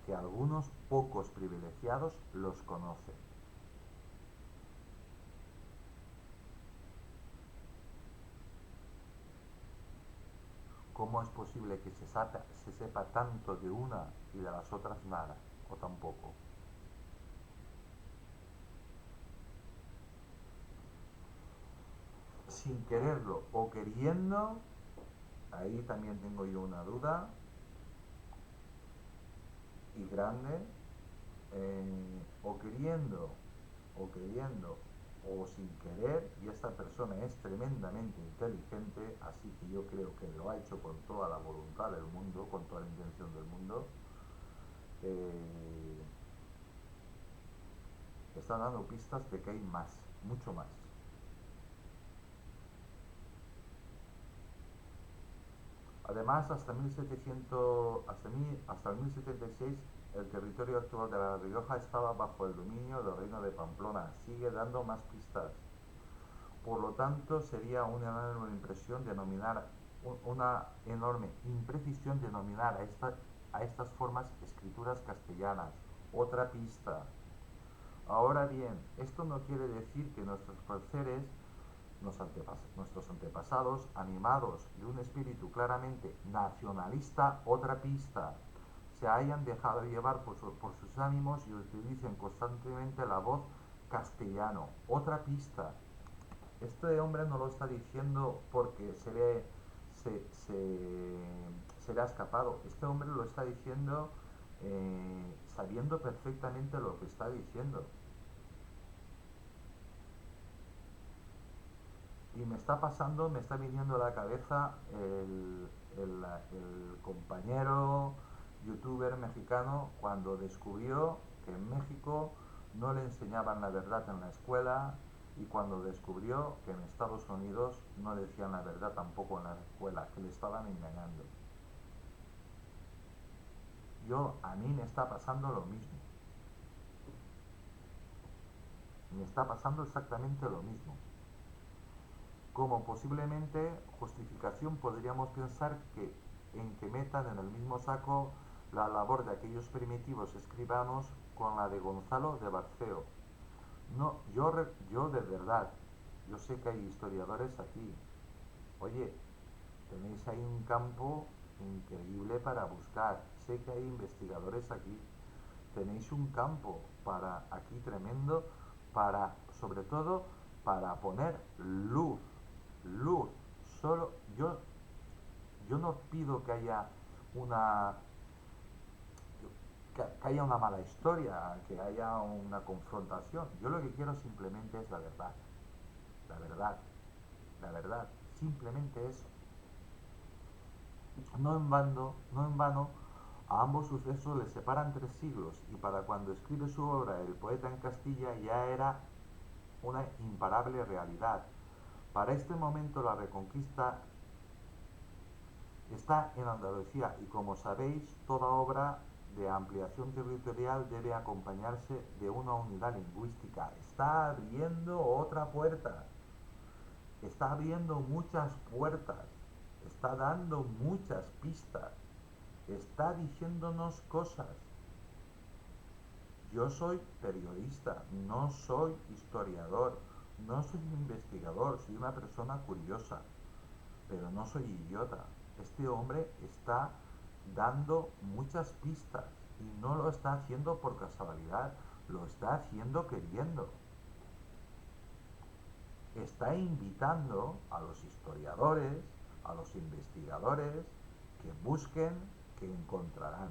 S1: que algunos pocos privilegiados los conocen. ¿Cómo es posible que se sepa tanto de una y de las otras nada, o tampoco? Sin quererlo o queriendo, ahí también tengo yo una duda y grande, o queriendo o sin querer, y esta persona es tremendamente inteligente, así que yo creo que lo ha hecho con toda la voluntad del mundo, con toda la intención del mundo, eh, están dando pistas de que hay más, mucho más. Además, hasta el 1076, el territorio actual de La Rioja estaba bajo el dominio del reino de Pamplona. Sigue dando más pistas. Por lo tanto, sería una enorme imprecisión denominar a estas formas escrituras castellanas. Otra pista. Ahora bien, esto no quiere decir que nuestros próceres, nuestros antepasados, animados de un espíritu claramente nacionalista, otra pista, se hayan dejado llevar por sus ánimos y utilicen constantemente la voz castellano. Otra pista. Este hombre no lo está diciendo porque se le ha escapado. Este hombre lo está diciendo sabiendo perfectamente lo que está diciendo. Y me está viniendo a la cabeza el compañero youtuber mexicano cuando descubrió que en México no le enseñaban la verdad en la escuela y cuando descubrió que en Estados Unidos no decían la verdad tampoco en la escuela, que le estaban engañando. A mí me está pasando lo mismo, me está pasando exactamente lo mismo. Como posiblemente justificación podríamos pensar en que metan en el mismo saco la labor de aquellos primitivos escribanos con la de Gonzalo de Barceo. No, yo de verdad, yo sé que hay historiadores aquí. Oye, tenéis ahí un campo increíble para buscar. Sé que hay investigadores aquí. Tenéis un campo para aquí tremendo para, sobre todo, para poner luz. Luz. Solo yo no pido una que haya una mala historia, que haya una confrontación. Yo lo que quiero simplemente es la verdad. La verdad. La verdad. Simplemente eso. No en vano, a ambos sucesos les separan 3 siglos y para cuando escribe su obra el poeta en Castilla ya era una imparable realidad. Para este momento la Reconquista está en Andalucía y como sabéis, toda obra de ampliación territorial debe acompañarse de una unidad lingüística. Está abriendo otra puerta, está abriendo muchas puertas, está dando muchas pistas, está diciéndonos cosas. Yo soy periodista, no soy historiador, no soy investigador, soy una persona curiosa, pero no soy idiota. Este hombre está dando muchas pistas y no lo está haciendo por casualidad, lo está haciendo queriendo. Está invitando a los historiadores, a los investigadores, que busquen, que encontrarán.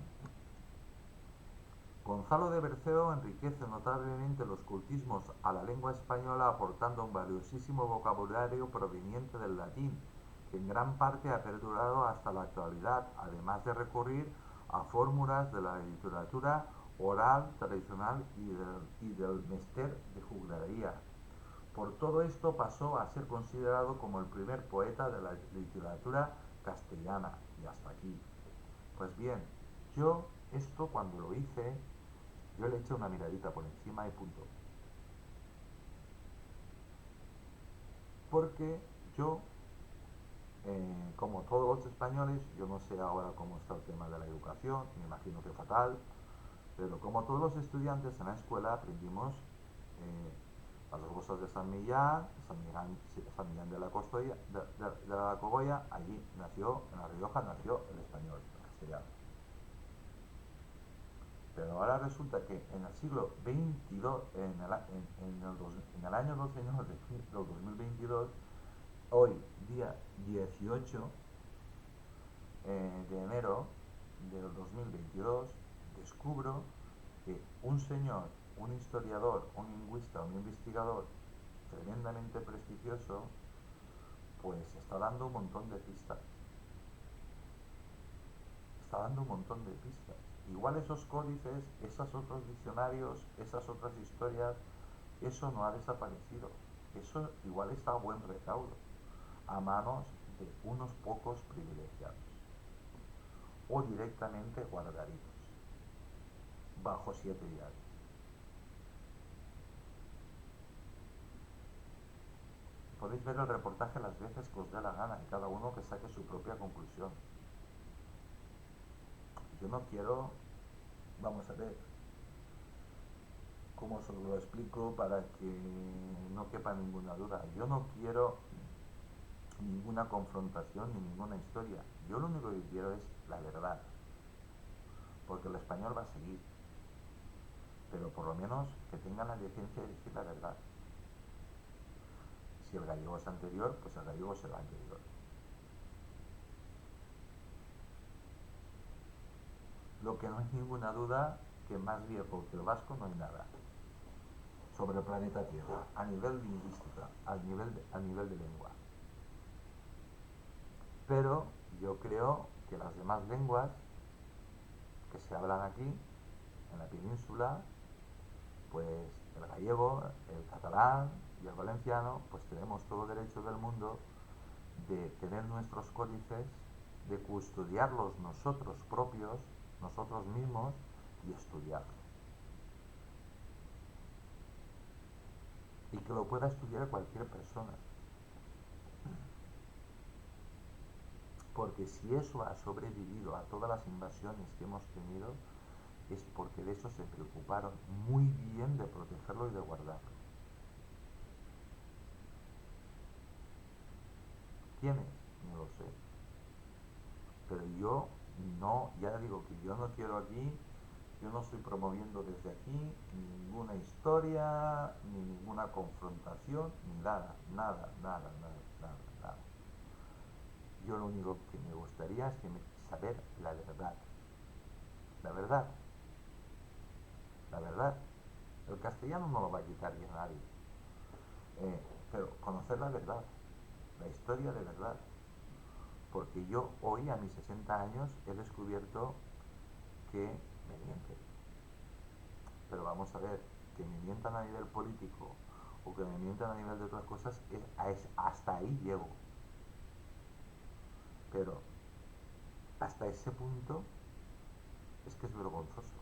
S1: Gonzalo de Berceo enriquece notablemente los cultismos a la lengua española aportando un valiosísimo vocabulario proveniente del latín, que en gran parte ha perdurado hasta la actualidad, además de recurrir a fórmulas de la literatura oral tradicional y del mester de juglaría. Por todo esto pasó a ser considerado como el primer poeta de la literatura castellana. Y hasta aquí. Pues bien, yo esto cuando lo hice, yo le eché una miradita por encima y punto. Porque yo, como todos los españoles, yo no sé ahora cómo está el tema de la educación, me imagino que fatal, pero como todos los estudiantes en la escuela aprendimos las cosas de San Millán de la Costoya, de la Cogolla, allí nació, en La Rioja nació el español, el castellano. Pero ahora resulta que en el siglo XXII, en el año 2022, hoy día 18 de enero del 2022, descubro que un señor, un historiador, un lingüista, un investigador tremendamente prestigioso, pues está dando un montón de pistas. Está dando un montón de pistas. Igual esos códices, esos otros diccionarios, esas otras historias, eso no ha desaparecido. Eso igual está a buen recaudo, a manos de unos pocos privilegiados. O directamente guardaditos, bajo 7 llaves. Podéis ver el reportaje las veces que os dé la gana y cada uno que saque su propia conclusión. Yo no quiero, vamos a ver, cómo os lo explico para que no quepa ninguna duda. Yo no quiero ninguna confrontación ni ninguna historia. Yo lo único que quiero es la verdad. Porque el español va a seguir. Pero por lo menos que tengan la decencia de decir la verdad. Si el gallego es anterior, pues el gallego será anterior. Lo que no hay ninguna duda que más viejo que el vasco no hay nada sobre el planeta Tierra, a nivel lingüística, a nivel de lengua. Pero yo creo que las demás lenguas que se hablan aquí, en la península, pues el gallego, el catalán y el valenciano, pues tenemos todo derecho del mundo de tener nuestros códices, de custodiarlos nosotros propios, nosotros mismos, y estudiarlos. Y que lo pueda estudiar cualquier persona. Porque si eso ha sobrevivido a todas las invasiones que hemos tenido, es porque de eso se preocuparon muy bien de protegerlo y de guardarlo. ¿Quiénes? No lo sé. Pero yo no, ya digo que yo no quiero aquí, yo no estoy promoviendo desde aquí ninguna historia, ni ninguna confrontación, ni nada, nada, nada, nada, nada, nada. Yo lo único que me gustaría es saber la verdad. La verdad, la verdad. El castellano no lo va a quitar ya nadie. Pero conocer la verdad, la historia de verdad. Porque yo hoy, a mis 60 años, he descubierto que me mienten. Pero vamos a ver, que me mientan a nivel político o que me mientan a nivel de otras cosas, hasta ahí llego. Pero hasta ese punto es que es vergonzoso.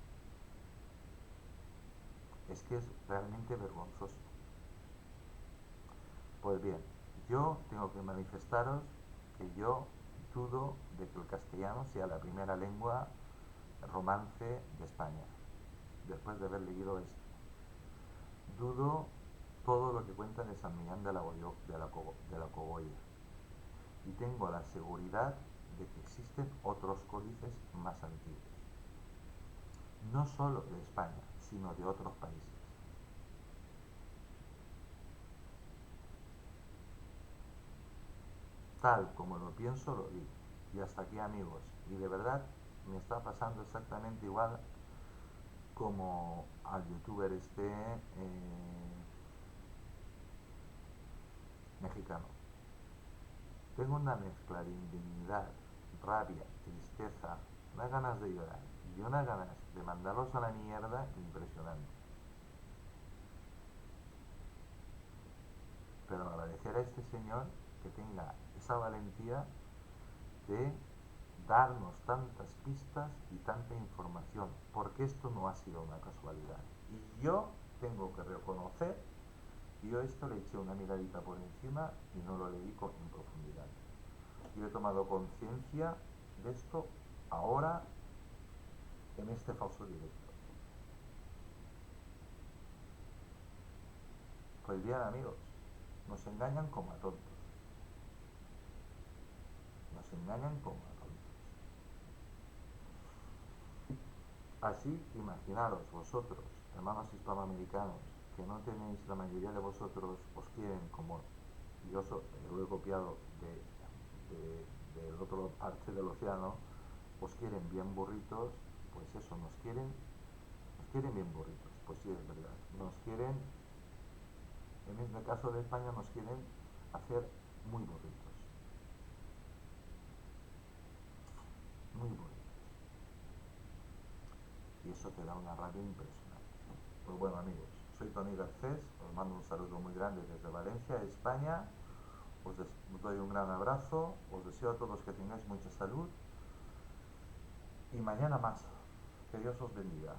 S1: Es que es realmente vergonzoso. Pues bien, yo tengo que manifestaros que yo dudo de que el castellano sea la primera lengua romance de España, después de haber leído esto. Dudo todo lo que cuentan de San Millán de la Cogolla. Y tengo la seguridad de que existen otros códices más antiguos. no solo de España, sino de otros países. Tal como lo pienso, lo digo. Y hasta aquí, amigos. Y de verdad me está pasando exactamente igual como al youtuber mexicano. Tengo una mezcla de indignidad, rabia, tristeza, unas ganas de llorar y unas ganas de mandarlos a la mierda impresionante. Pero agradecer a este señor que tenga esa valentía de darnos tantas pistas y tanta información, porque esto no ha sido una casualidad. Y yo tengo que reconocer que yo esto le eché una miradita por encima y no lo leí en profundidad. Yo he tomado conciencia de esto ahora en este falso directo. Pues bien, amigos, nos engañan como a tontos. Nos engañan como a tontos. Así, imaginaros vosotros, hermanos hispanoamericanos, que no tenéis, la mayoría de vosotros os quieren como yo lo he copiado del otro parte del océano, os quieren bien burritos, pues eso, nos quieren bien burritos, pues sí es verdad, nos quieren, en el caso de España nos quieren hacer muy burritos, muy burritos, y eso te da una rabia impresionante. Pues bueno, amigos, soy Tony Garcés, os mando un saludo muy grande desde Valencia, España. Os doy un gran abrazo, os deseo a todos que tengáis mucha salud y mañana más. Que Dios os bendiga.